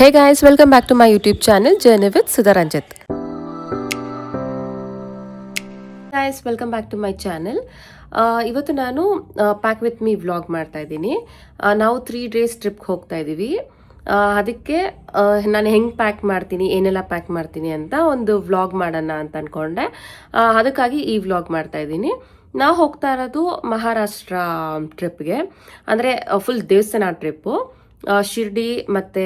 Hey guys, welcome back to my YouTube channel Journey with Sudharanjit. Guys, welcome back to my channel. ಇವತ್ತು ನಾನು pack with me vlog ಮಾಡ್ತಾ ಇದ್ದೀನಿ. ನಾವು 3 days ಟ್ರಿಪ್ಗೆ ಹೋಗ್ತಾ ಇದ್ದೀವಿ. ಅದಕ್ಕೆ ನಾನು ಹೆಂಗೆ ಪ್ಯಾಕ್ ಮಾಡ್ತೀನಿ, ಏನೆಲ್ಲ ಪ್ಯಾಕ್ ಮಾಡ್ತೀನಿ ಅಂತ ಒಂದು ವ್ಲಾಗ್ ಮಾಡೋಣ ಅಂತ ಅಂದ್ಕೊಂಡೆ. ಅದಕ್ಕಾಗಿ ಈ ವ್ಲಾಗ್ ಮಾಡ್ತಾ ಇದ್ದೀನಿ. ನಾವು ಹೋಗ್ತಾ ಇರೋದು ಮಹಾರಾಷ್ಟ್ರ ಟ್ರಿಪ್ಗೆ, ಅಂದರೆ ಫುಲ್ ದೇವಸ್ಥಾನ ಟ್ರಿಪ್ಪು. ಶಿರ್ಡಿ ಮತ್ತು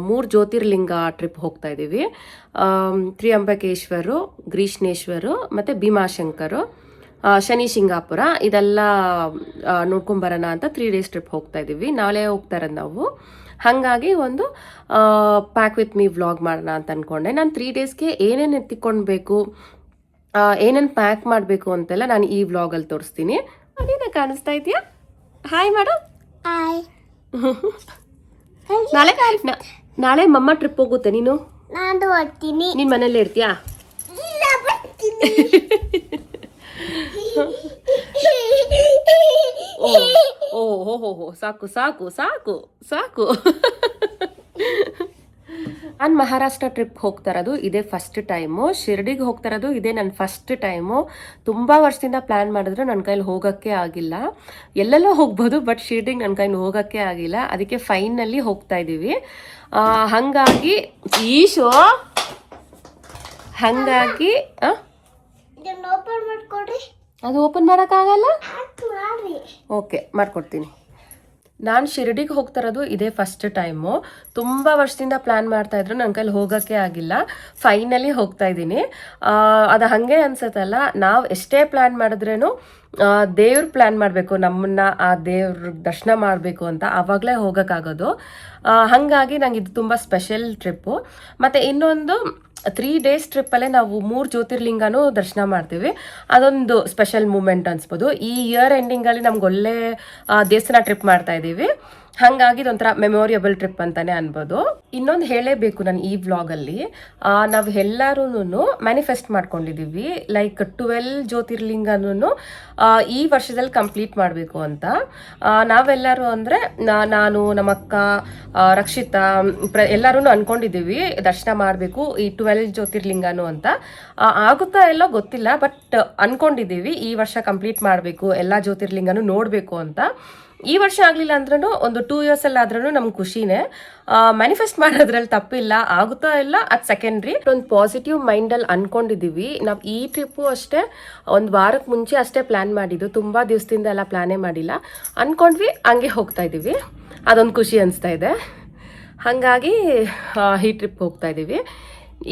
3 ಜ್ಯೋತಿರ್ಲಿಂಗ ಟ್ರಿಪ್ ಹೋಗ್ತಾ ಇದ್ದೀವಿ. ತ್ರಿಯಂಬಕೇಶ್ವರು, ಗ್ರೀಷ್ಣೇಶ್ವರು ಮತ್ತು ಭೀಮಾಶಂಕರು, ಶನಿ ಶಿಂಗಾಪುರ ಇದೆಲ್ಲ ನೋಡ್ಕೊಂಬರೋಣ ಅಂತ 3 days ಟ್ರಿಪ್ ಹೋಗ್ತಾ ಇದ್ದೀವಿ. ನಾಳೆ ಹೋಗ್ತಾ ಇರೋದು ನಾವು. ಹಾಗಾಗಿ ಒಂದು ಪ್ಯಾಕ್ ವಿತ್ ಮೀ ವ್ಲಾಗ್ ಮಾಡೋಣ ಅಂತ ಅಂದ್ಕೊಂಡೆ. ನಾನು 3 daysಗೆ ಏನೇನು ಎತ್ತಿಕೊಳ್ಬೇಕು, ಏನೇನು ಪ್ಯಾಕ್ ಮಾಡಬೇಕು ಅಂತೆಲ್ಲ ನಾನು ಈ ವ್ಲಾಗಲ್ಲಿ ತೋರಿಸ್ತೀನಿ. ಅದೇನ ಕಾಣಿಸ್ತಾ ಇದೆಯಾ? ಹಾಯ್ ಮಾಡು. ಹಾಯ್. ನಾಳೆ ಮಮ್ಮ ಟ್ರಿಪ್ ಹೋಗುತ್ತೆ. ನೀನು ನಾನು ಬರ್ತೀನಿ. ನೀನ್ ಮನೇಲಿ ಇರ್ತೀಯಾ? ಇಲ್ಲ, ಬರ್ತೀನಿ. ಓಹೋ ಸಾಕು ಸಾಕು ಸಾಕು ಸಾಕು. ನಾನು ಮಹಾರಾಷ್ಟ್ರ ಟ್ರಿಪ್ ಹೋಗ್ತಾ ಇರೋದು ಇದೇ ಫಸ್ಟ್ ಟೈಮು. ಶಿರ್ಡಿಗೆ ಹೋಗ್ತಾ ಇರೋದು ಇದೇ ನನ್ನ ಫಸ್ಟ್ ಟೈಮು. ತುಂಬ ವರ್ಷದಿಂದ ಪ್ಲ್ಯಾನ್ ಮಾಡಿದ್ರು ನನ್ನ ಕೈಲಿ ಹೋಗೋಕ್ಕೆ ಆಗಿಲ್ಲ. ಎಲ್ಲೆಲ್ಲೋ ಹೋಗ್ಬೋದು, ಬಟ್ ಶಿರ್ಡಿಗೆ ನನ್ನ ಕೈಲಿ ಹೋಗೋಕ್ಕೆ ಆಗಿಲ್ಲ. ಅದಕ್ಕೆ ಫೈನಲ್ಲಿ ಹೋಗ್ತಾ ಇದ್ದೀವಿ. ಹಾಗಾಗಿ ಅದು ಓಪನ್ ಮಾಡೋಕ್ಕಾಗಲ್ಲ. ಓಕೆ, ಮಾಡ್ಕೊಡ್ತೀನಿ. ನಾನು ಶಿರ್ಡಿಗೆ ಹೋಗ್ತಾ ಇರೋದು ಇದೇ ಫಸ್ಟ್ ಟೈಮು. ತುಂಬ ವರ್ಷದಿಂದ ಪ್ಲ್ಯಾನ್ ಮಾಡ್ತಾಯಿದ್ರು, ನನ್ನ ಕೈಲಿ ಹೋಗೋಕ್ಕೆ ಆಗಿಲ್ಲ. ಫೈನಲಿ ಹೋಗ್ತಾ ಇದ್ದೀನಿ. ಅದು ಹಾಗೆ ಅನ್ಸತ್ತಲ್ಲ, ನಾವು ಎಷ್ಟೇ ಪ್ಲ್ಯಾನ್ ಮಾಡಿದ್ರೇನು ದೇವ್ರ ಪ್ಲ್ಯಾನ್ ಮಾಡಬೇಕು, ನಮ್ಮನ್ನ ಆ ದೇವ್ರ ದರ್ಶನ ಮಾಡಬೇಕು ಅಂತ, ಆವಾಗಲೇ ಹೋಗೋಕ್ಕಾಗೋದು. ಹಾಗಾಗಿ ನಂಗೆ ಇದು ತುಂಬ ಸ್ಪೆಷಲ್ ಟ್ರಿಪ್ಪು. ಮತ್ತು ಇನ್ನೊಂದು 3 days ಟ್ರಿಪ್ಪಲ್ಲೇ ನಾವು 3 ಜ್ಯೋತಿರ್ಲಿಂಗನೂ ದರ್ಶನ ಮಾಡ್ತೀವಿ. ಅದೊಂದು ಸ್ಪೆಷಲ್ ಮೂಮೆಂಟ್ ಅನ್ಸ್ಬೋದು. ಈ ಇಯರ್ ಎಂಡಿಂಗಲ್ಲಿ ನಮ್ಗೆ ಒಳ್ಳೆ ದೇವಸ್ಥಾನ ಟ್ರಿಪ್ ಮಾಡ್ತಾ ಇದ್ದೀವಿ. ಹಾಗಾಗಿ ಇದೊಂಥರ ಮೆಮೊರಿಯಬಲ್ ಟ್ರಿಪ್ ಅಂತಲೇ ಅನ್ಬೋದು. ಇನ್ನೊಂದು ಹೇಳಲೇಬೇಕು ನಾನು ಈ ವ್ಲಾಗಲ್ಲಿ, ನಾವು ಎಲ್ಲರೂ ಮ್ಯಾನಿಫೆಸ್ಟ್ ಮಾಡ್ಕೊಂಡಿದ್ದೀವಿ, ಲೈಕ್ 12 ಜ್ಯೋತಿರ್ಲಿಂಗನೂ ಈ ವರ್ಷದಲ್ಲಿ ಕಂಪ್ಲೀಟ್ ಮಾಡಬೇಕು ಅಂತ. ನಾವೆಲ್ಲರೂ ಅಂದರೆ ನಾನು, ನಮ್ಮ ಅಕ್ಕ, ರಕ್ಷಿತಾ ಎಲ್ಲರೂ ಅಂದ್ಕೊಂಡಿದ್ದೀವಿ ದರ್ಶನ ಮಾಡಬೇಕು ಈ 12 ಜ್ಯೋತಿರ್ಲಿಂಗನೂ ಅಂತ. ಆಗುತ್ತಾ ಎಲ್ಲೋ ಗೊತ್ತಿಲ್ಲ, ಬಟ್ ಅಂದ್ಕೊಂಡಿದ್ದೀವಿ ಈ ವರ್ಷ ಕಂಪ್ಲೀಟ್ ಮಾಡಬೇಕು, ಎಲ್ಲ ಜ್ಯೋತಿರ್ಲಿಂಗನೂ ನೋಡಬೇಕು ಅಂತ. ಈ ವರ್ಷ ಆಗಲಿಲ್ಲ ಅಂದ್ರೂ ಒಂದು 2 years ಆದ್ರೂ ನಮ್ಗೆ ಖುಷಿನೇ. ಮ್ಯಾನಿಫೆಸ್ಟ್ ಮಾಡೋದ್ರಲ್ಲಿ ತಪ್ಪಿಲ್ಲ, ಆಗುತ್ತಾ ಇಲ್ಲ ಅದು ಸೆಕೆಂಡ್ರಿ. ಒಂದು ಪಾಸಿಟಿವ್ ಮೈಂಡಲ್ಲಿ ಅಂದ್ಕೊಂಡಿದ್ದೀವಿ. ನಾವು ಈ ಟ್ರಿಪ್ಪು ಅಷ್ಟೇ ಒಂದು ವಾರಕ್ಕೆ ಮುಂಚೆ ಅಷ್ಟೇ ಪ್ಲ್ಯಾನ್ ಮಾಡಿದ್ದು, ತುಂಬ ದಿವಸದಿಂದ ಎಲ್ಲ ಪ್ಲ್ಯಾನೇ ಮಾಡಿಲ್ಲ. ಅಂದ್ಕೊಂಡ್ವಿ, ಹಂಗೆ ಹೋಗ್ತಾ ಇದ್ದೀವಿ. ಅದೊಂದು ಖುಷಿ ಅನಿಸ್ತಾ ಇದೆ. ಹಾಗಾಗಿ ಈ ಟ್ರಿಪ್ ಹೋಗ್ತಾ ಇದ್ದೀವಿ.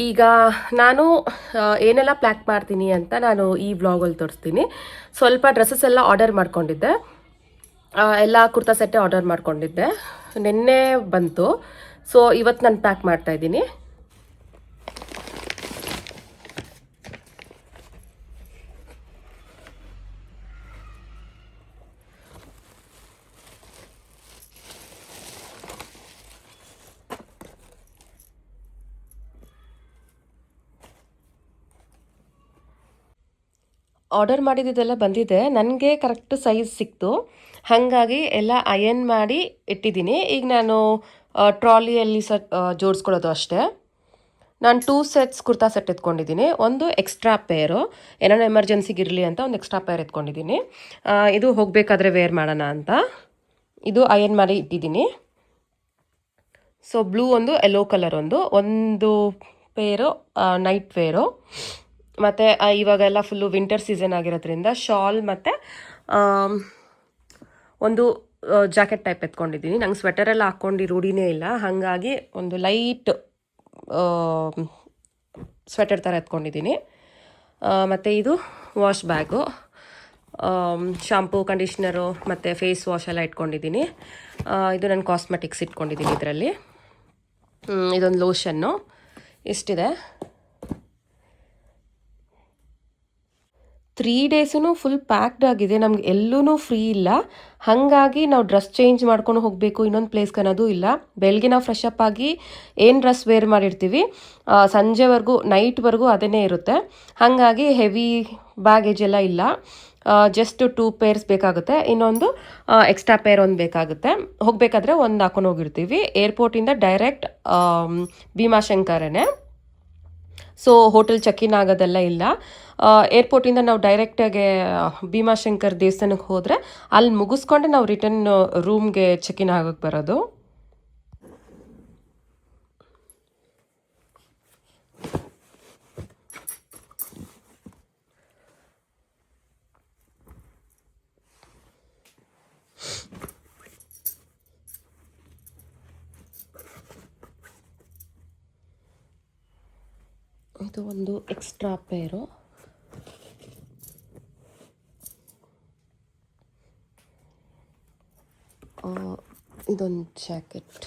ಈಗ ನಾನು ಏನೆಲ್ಲ ಪ್ಲ್ಯಾಕ್ ಮಾಡ್ತೀನಿ ಅಂತ ನಾನು ಈ ವ್ಲಾಗಲ್ಲಿ ತೋರಿಸ್ತೀನಿ. ಸ್ವಲ್ಪ ಡ್ರೆಸ್ಸಸ್ ಎಲ್ಲ ಆರ್ಡರ್ ಮಾಡ್ಕೊಂಡಿದ್ದೆ, ಎಲ್ಲ ಕುರ್ತಾ ಸೆಟ್ಟೆ ಆರ್ಡರ್ ಮಾಡ್ಕೊಂಡಿದ್ದೆ, ನಿನ್ನೆ ಬಂತು. ಸೊ ಇವತ್ತು ನಾನು ಪ್ಯಾಕ್ ಮಾಡ್ತಾ ಇದ್ದೀನಿ. ಆರ್ಡರ್ ಮಾಡಿದ್ದೆಲ್ಲ ಬಂದಿದೆ, ನನಗೆ ಕರೆಕ್ಟ್ ಸೈಜ್ ಸಿಕ್ತು. ಹಾಗಾಗಿ ಎಲ್ಲ ಅಯನ್ ಮಾಡಿ ಇಟ್ಟಿದ್ದೀನಿ. ಈಗ ನಾನು ಟ್ರಾಲಿಯಲ್ಲಿ ಜೋಡಿಸ್ಕೊಳ್ಳೋದು ಅಷ್ಟೇ. ನಾನು 2 sets ಕುರ್ತಾ ಸೆಟ್ ಎತ್ಕೊಂಡಿದ್ದೀನಿ. ಒಂದು ಎಕ್ಸ್ಟ್ರಾ ಪೇರು, ಏನಾದ್ರು ಎಮರ್ಜೆನ್ಸಿಗೆ ಇರಲಿ ಅಂತ ಒಂದು ಎಕ್ಸ್ಟ್ರಾ ಪೇರ್ ಎತ್ಕೊಂಡಿದ್ದೀನಿ. ಇದು ಹೋಗಬೇಕಾದ್ರೆ ವೇರ್ ಮಾಡೋಣ ಅಂತ. ಇದು ಅಯನ್ ಮಾಡಿ ಇಟ್ಟಿದ್ದೀನಿ. ಸೊ ಬ್ಲೂ ಒಂದು, ಯೆಲ್ಲೋ ಕಲರ್ ಒಂದು ಪೇರು ನೈಟ್ ವೇರು. ಮತ್ತು ಇವಾಗೆಲ್ಲ ಫುಲ್ಲು ವಿಂಟರ್ ಸೀಸನ್ ಆಗಿರೋದ್ರಿಂದ ಶಾಲ್ ಮತ್ತು ಒಂದು ಜಾಕೆಟ್ ಟೈಪ್ ಎತ್ಕೊಂಡಿದ್ದೀನಿ. ನಂಗೆ ಸ್ವೆಟರೆಲ್ಲ ಹಾಕ್ಕೊಂಡು ರೂಢಿನೇ ಇಲ್ಲ, ಹಾಗಾಗಿ ಒಂದು ಲೈಟ್ ಸ್ವೆಟರ್ ಥರ ಎತ್ಕೊಂಡಿದ್ದೀನಿ. ಮತ್ತು ಇದು ವಾಶ್ ಬ್ಯಾಗು, ಶಾಂಪೂ, ಕಂಡೀಷ್ನರು ಮತ್ತು ಫೇಸ್ ವಾಶ್ ಎಲ್ಲ ಇಟ್ಕೊಂಡಿದ್ದೀನಿ. ಇದು ನನ್ನ ಕಾಸ್ಮೆಟಿಕ್ಸ್ ಇಟ್ಕೊಂಡಿದ್ದೀನಿ ಇದರಲ್ಲಿ. ಇದೊಂದು ಲೋಷನ್ನು ಇಷ್ಟಿದೆ. 3 ಡೇಸೂ ಫುಲ್ ಪ್ಯಾಕ್ಡ್ ಆಗಿದೆ, ನಮ್ಗೆ ಎಲ್ಲೂ ಫ್ರೀ ಇಲ್ಲ. ಹಾಗಾಗಿ ನಾವು ಡ್ರೆಸ್ ಚೇಂಜ್ ಮಾಡ್ಕೊಂಡು ಹೋಗಬೇಕು ಇನ್ನೊಂದು ಪ್ಲೇಸ್ಗೆ ಅನ್ನೋದು ಇಲ್ಲ. ಬೆಳಗ್ಗೆ ನಾವು ಫ್ರೆಶ್ ಅಪ್ ಆಗಿ ಏನು ಡ್ರೆಸ್ ವೇರ್ ಮಾಡಿರ್ತೀವಿ ಸಂಜೆವರೆಗೂ ನೈಟ್ವರೆಗೂ ಅದನ್ನೇ ಇರುತ್ತೆ. ಹಾಗಾಗಿ ಹೆವಿ ಬ್ಯಾಗೇಜ್ ಎಲ್ಲ ಇಲ್ಲ. ಜಸ್ಟ್ 2 ಪೇರ್ಸ್ ಬೇಕಾಗುತ್ತೆ, ಇನ್ನೊಂದು ಎಕ್ಸ್ಟ್ರಾ ಪೇರ್ ಒಂದು ಬೇಕಾಗುತ್ತೆ. ಹೋಗಬೇಕಾದ್ರೆ ಒಂದು ಹಾಕೊಂಡು ಹೋಗಿರ್ತೀವಿ. ಏರ್ಪೋರ್ಟಿಂದ ಡೈರೆಕ್ಟ್ ಭೀಮಾಶಂಕರನೇ. ಸೊ ಹೋಟೆಲ್ ಚೆಕ್-ಇನ್ ಆಗೋದೆಲ್ಲ ಇಲ್ಲ. ಏರ್ಪೋರ್ಟಿಂದ ನಾವು ಡೈರೆಕ್ಟಾಗಿ ಭೀಮಾಶಂಕರ್ ದೇವಸ್ಥಾನಕ್ಕೆ ಹೋದರೆ ಅಲ್ಲಿ ಮುಗಿಸ್ಕೊಂಡೆ ನಾವು ರಿಟರ್ನ್ ರೂಮ್ಗೆ ಚೆಕ್-ಇನ್ ಆಗೋಕ್ಕೆ ಬರೋದು. ಇದು ಒಂದು ಎಕ್ಸ್ಟ್ರಾ ಪೇರು. ಇದೊಂದು ಜಾಕೆಟ್.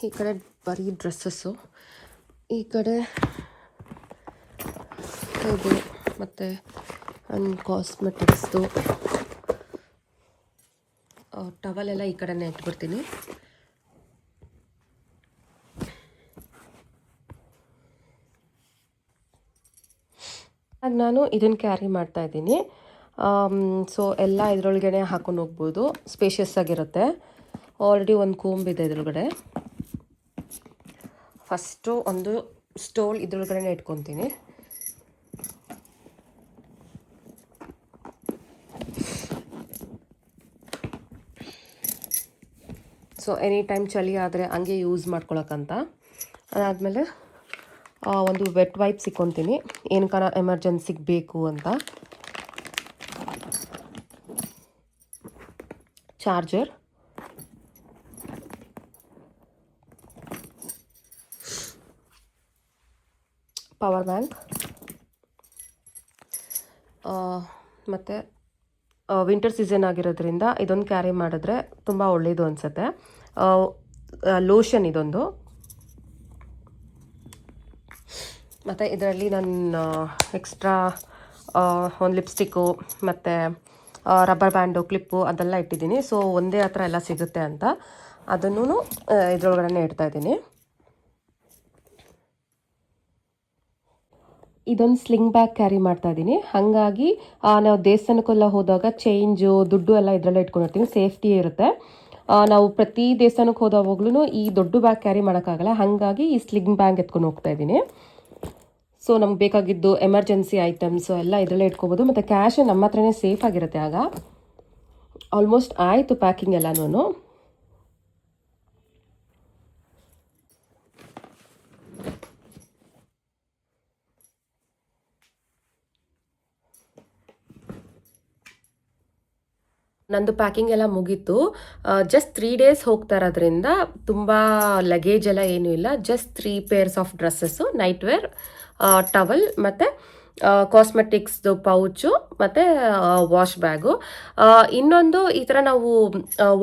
ಈ ಕಡೆ ಬರೀ ಡ್ರೆಸ್ಸಸ್ಸು, ಈ ಕಡೆ ಇದು ಮತ್ತು ಕಾಸ್ಮೆಟಿಕ್ಸ್ದು ಟವಲೆಲ್ಲ ಈ ಕಡೆನೇ ಇಟ್ಬಿಡ್ತೀನಿ. ಆಗ ನಾನು ಇದನ್ನು ಕ್ಯಾರಿ ಮಾಡ್ತಾ ಇದ್ದೀನಿ. ಸೊ ಎಲ್ಲ ಇದರೊಳಗಡೆ ಹಾಕೊಂಡು ಹೋಗ್ಬೋದು, ಸ್ಪೇಷಿಯಸ್ ಆಗಿರುತ್ತೆ. ಆಲ್ರೆಡಿ ಒಂದು ಕೂಂಬಿದೆ ಇದ್ರೊಳಗಡೆ. ಫಸ್ಟು ಒಂದು ಸ್ಟೋಲ್ ಇದ್ರೊಳಗಡೆ ಇಟ್ಕೊತೀನಿ. ಸೊ ಎನಿ ಟೈಮ್ ಚಳಿ ಆದರೆ ಹಂಗೆ ಯೂಸ್ ಮಾಡ್ಕೊಳಕ್ಕಂತ. ಅದಾದಮೇಲೆ ಒಂದು ವೆಟ್ ವೈಪ್ಸ್ ಇಕ್ಕೊತೀನಿ, ಏನಕ್ಕಾನ ಎಮರ್ಜೆನ್ಸಿಗೆ ಬೇಕು ಅಂತ. ಚಾರ್ಜರ್, ಪವರ್ ಬ್ಯಾಂಕ್, ಮತ್ತು ವಿಂಟರ್ ಸೀಸನ್ ಆಗಿರೋದ್ರಿಂದ ಇದೊಂದು ಕ್ಯಾರಿ ಮಾಡಿದ್ರೆ ತುಂಬ ಒಳ್ಳೆಯದು ಅನಿಸುತ್ತೆ. ಲೋಷನ್ ಇದೊಂದು. ಮತ್ತು ಇದರಲ್ಲಿ ನಾನು ಎಕ್ಸ್ಟ್ರಾ ಒಂದು ಲಿಪ್ಸ್ಟಿಕ್ಕು ಮತ್ತು ರಬ್ಬರ್ ಬ್ಯಾಂಡು, ಕ್ಲಿಪ್ಪು ಅದೆಲ್ಲ ಇಟ್ಟಿದ್ದೀನಿ. ಸೊ ಒಂದೇ ಹತ್ರ ಎಲ್ಲ ಸಿಗುತ್ತೆ ಅಂತ ಅದನ್ನು ಇದ್ರೊಳಗಡೆ ಇಡ್ತಾಯಿದ್ದೀನಿ. ಇದೊಂದು ಸ್ಲಿಂಗ್ ಬ್ಯಾಗ್ ಕ್ಯಾರಿ ಮಾಡ್ತಾ ಇದ್ದೀನಿ. ಹಾಗಾಗಿ ನಾವು ದೇವಸ್ಥಾನಕ್ಕೆಲ್ಲ ಹೋದಾಗ ಚೇಂಜು, ದುಡ್ಡು ಎಲ್ಲ ಇದರಲ್ಲೇ ಇಟ್ಕೊಂಡಿರ್ತೀನಿ, ಸೇಫ್ಟಿ ಇರುತ್ತೆ. ನಾವು ಪ್ರತಿ ದೇವಸ್ಥಾನಕ್ಕೆ ಹೋದಾವಾಗ್ಲೂ ಈ ದೊಡ್ಡ ಬ್ಯಾಗ್ ಕ್ಯಾರಿ ಮಾಡೋಕ್ಕಾಗಲ್ಲ, ಹಾಗಾಗಿ ಈ ಸ್ಲಿಂಗ್ ಬ್ಯಾಗ್ ಎತ್ಕೊಂಡು ಹೋಗ್ತಾ ಇದ್ದೀನಿ. ಸೊ ನಮ್ಗೆ ಬೇಕಾಗಿದ್ದು ಎಮರ್ಜೆನ್ಸಿ ಐಟಮ್ಸು ಎಲ್ಲ ಇದರಲ್ಲೇ ಇಟ್ಕೋಬೋದು. ಮತ್ತು ಕ್ಯಾಶ್ ನಮ್ಮ ಹತ್ರನೇ ಸೇಫ್ ಆಗಿರುತ್ತೆ. ಆಗ ಆಲ್ಮೋಸ್ಟ್ ಆಯಿತು ಪ್ಯಾಕಿಂಗ್ ಎಲ್ಲನೂ. ನಂದು ಪ್ಯಾಕಿಂಗ್ ಎಲ್ಲ ಮುಗೀತು. ಜಸ್ಟ್ 3 ಡೇಸ್ ಹೋಗ್ತಾ ಇರೋದ್ರಿಂದ ತುಂಬ ಲಗೇಜ್ ಎಲ್ಲ ಏನೂ ಇಲ್ಲ. Just 3 pairs of dresses, night wear, towel ಮತ್ತು ಕಾಸ್ಮೆಟಿಕ್ಸ್ದು ಪೌಚು ಮತ್ತು ವಾಶ್ ಬ್ಯಾಗು. ಇನ್ನೊಂದು ಈ ಥರ ನಾವು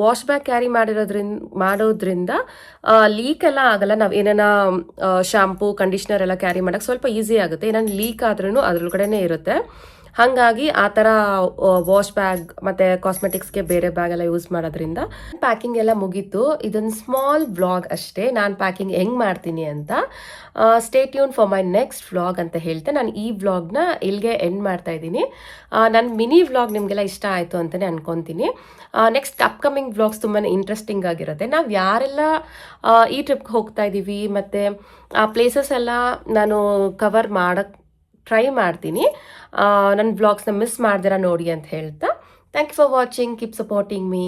ವಾಶ್ ಬ್ಯಾಗ್ ಕ್ಯಾರಿ ಮಾಡೋದ್ರಿಂದ ಲೀಕ್ ಎಲ್ಲ ಆಗಲ್ಲ. ನಾವು ಏನೇನ ಶಾಂಪೂ, ಕಂಡೀಷ್ನರ್ ಎಲ್ಲ ಕ್ಯಾರಿ ಮಾಡೋಕ್ಕೆ ಸ್ವಲ್ಪ ಈಸಿ ಆಗುತ್ತೆ. ಏನಾದ್ರು ಲೀಕ್ ಆದ್ರೂ ಅದ್ರೊಳಗಡೆ ಇರುತ್ತೆ. ಹಾಗಾಗಿ ಆ ಥರ ವಾಶ್ ಬ್ಯಾಗ್ ಮತ್ತು ಕಾಸ್ಮೆಟಿಕ್ಸ್ಗೆ ಬೇರೆ ಬ್ಯಾಗ್ ಎಲ್ಲ ಯೂಸ್ ಮಾಡೋದ್ರಿಂದ ಪ್ಯಾಕಿಂಗ್ ಎಲ್ಲ ಮುಗೀತು. ಇದೊಂದು ಸ್ಮಾಲ್ ವ್ಲಾಗ್ ಅಷ್ಟೇ, ನಾನು ಪ್ಯಾಕಿಂಗ್ ಹೆಂಗೆ ಮಾಡ್ತೀನಿ ಅಂತ. Stay tune for my next vlog ಅಂತ ಹೇಳ್ತೆ ನಾನು ಈ ವ್ಲಾಗ್ನ ಇಲ್ಲಿಗೆ ಎಂಡ್ ಮಾಡ್ತಾ ಇದ್ದೀನಿ. ನನ್ನ ಮಿನಿ ವ್ಲಾಗ್ ನಿಮಗೆಲ್ಲ ಇಷ್ಟ ಆಯಿತು ಅಂತಲೇ ಅನ್ಕೊತೀನಿ. ನೆಕ್ಸ್ಟ್ ಅಪ್ಕಮಿಂಗ್ ವ್ಲಾಗ್ಸ್ ತುಂಬಾ ಇಂಟ್ರೆಸ್ಟಿಂಗ್ ಆಗಿರುತ್ತೆ. ನಾವು ಯಾರೆಲ್ಲ ಈ ಟ್ರಿಪ್ಗೆ ಹೋಗ್ತಾ ಇದ್ದೀವಿ ಮತ್ತು ಆ ಪ್ಲೇಸಸ್ ಎಲ್ಲ ನಾನು ಕವರ್ ಮಾಡೋಕ್ಕೆ ಟ್ರೈ ಮಾಡ್ತೀನಿ. ನನ್ನ ವ್ಲಾಗ್ಸ್ನ ಮಿಸ್ ಮಾಡ್ದಿರ ನೋಡಿ ಅಂತ ಹೇಳ್ತಾ, thank you for watching, keep supporting me.